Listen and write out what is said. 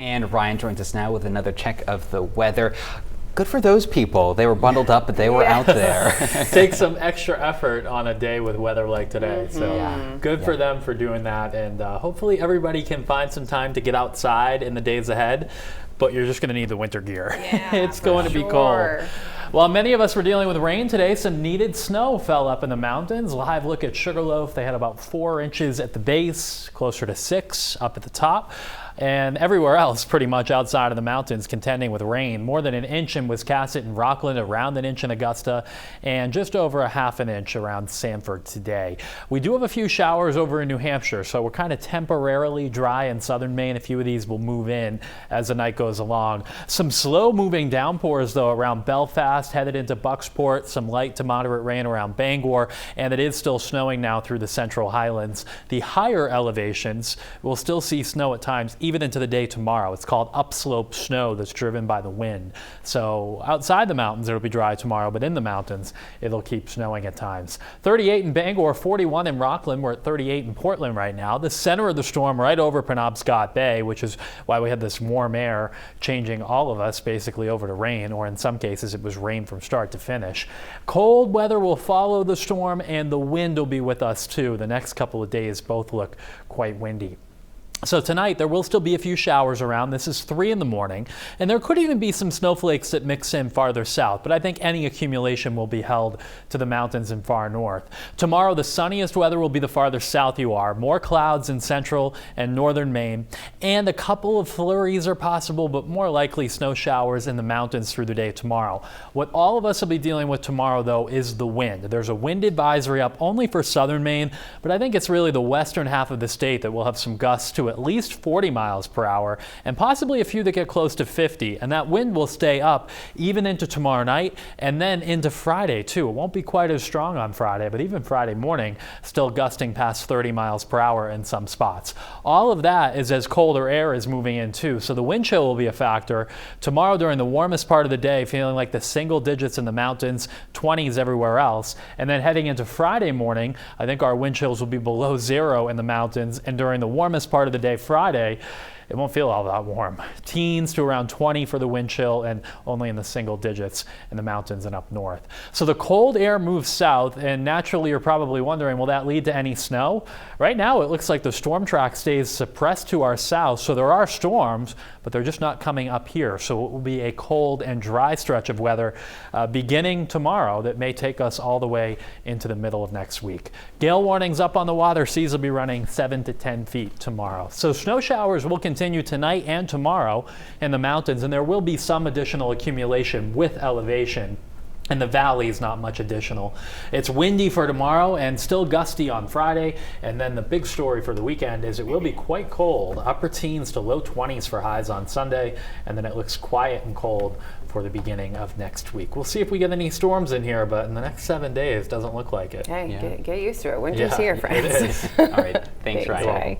And Ryan joins us now with another check of the weather. Good for those people. They were bundled up, but they were out there. Take some extra effort on a day with weather like today. So good for them for doing that. And hopefully everybody can find some time to get outside in the days ahead. But you're just going to need the winter gear. Yeah, it's going to be cold. While many of us were dealing with rain today, some needed snow fell up in the mountains. Live look at Sugarloaf. They had about 4 inches at the base, closer to 6 up at the top. And everywhere else, pretty much outside of the mountains, contending with rain. More than an inch in Wiscasset and Rockland, around an inch in Augusta, and just over a half an inch around Sanford today. We do have a few showers over in New Hampshire, so we're kind of temporarily dry in southern Maine. A few of these will move in as the night goes along. Some slow-moving downpours, though, around Belfast, headed into Bucksport. Some light to moderate rain around Bangor, and it is still snowing now through the central highlands. The higher elevations will still see snow at times, even into the day tomorrow. It's called upslope snow that's driven by the wind. So outside the mountains, it'll be dry tomorrow, but in the mountains, it'll keep snowing at times. 38 in Bangor, 41 in Rockland. We're at 38 in Portland right now. The center of the storm right over Penobscot Bay, which is why we had this warm air changing all of us basically over to rain, or in some cases it was rain from start to finish. Cold weather will follow the storm, and the wind will be with us too. The next couple of days both look quite windy. So tonight there will still be a few showers around. This is 3 in the morning, and there could even be some snowflakes that mix in farther south, but I think any accumulation will be held to the mountains and far north. Tomorrow the sunniest weather will be the farther south you are. More clouds in central and northern Maine, and a couple of flurries are possible, but more likely snow showers in the mountains through the day tomorrow. What all of us will be dealing with tomorrow, though, is the wind. There's a wind advisory up only for southern Maine, but I think it's really the western half of the state that will have some gusts to at least 40 miles per hour, and possibly a few that get close to 50. And that wind will stay up even into tomorrow night and then into Friday too. It won't be quite as strong on Friday, but even Friday morning, still gusting past 30 miles per hour in some spots. All of that is as colder air is moving in too, so the wind chill will be a factor. Tomorrow during the warmest part of the day, feeling like the single digits in the mountains, 20s everywhere else. And then heading into Friday morning, I think our wind chills will be below 0 in the mountains, and during the warmest part of the day, Friday, it won't feel all that warm. Teens to around 20 for the wind chill, and only in the single digits in the mountains and up north. So the cold air moves south, and naturally you're probably wondering, will that lead to any snow? Right now it looks like the storm track stays suppressed to our south, so there are storms, but they're just not coming up here. So it will be a cold and dry stretch of weather beginning tomorrow that may take us all the way into the middle of next week. Gale warnings up on the water. Seas will be running 7 to 10 feet tomorrow. So snow showers will continue tonight and tomorrow in the mountains, and there will be some additional accumulation with elevation. In the valleys, not much additional. It's windy for tomorrow and still gusty on Friday. And then the big story for the weekend is it will be quite cold, upper teens to low 20s for highs on Sunday. And then it looks quiet and cold for the beginning of next week. We'll see if we get any storms in here, but in the next 7 days, doesn't look like it. Hey, get used to it. Winter's here, friends. It is. All right. Thanks, Ryan.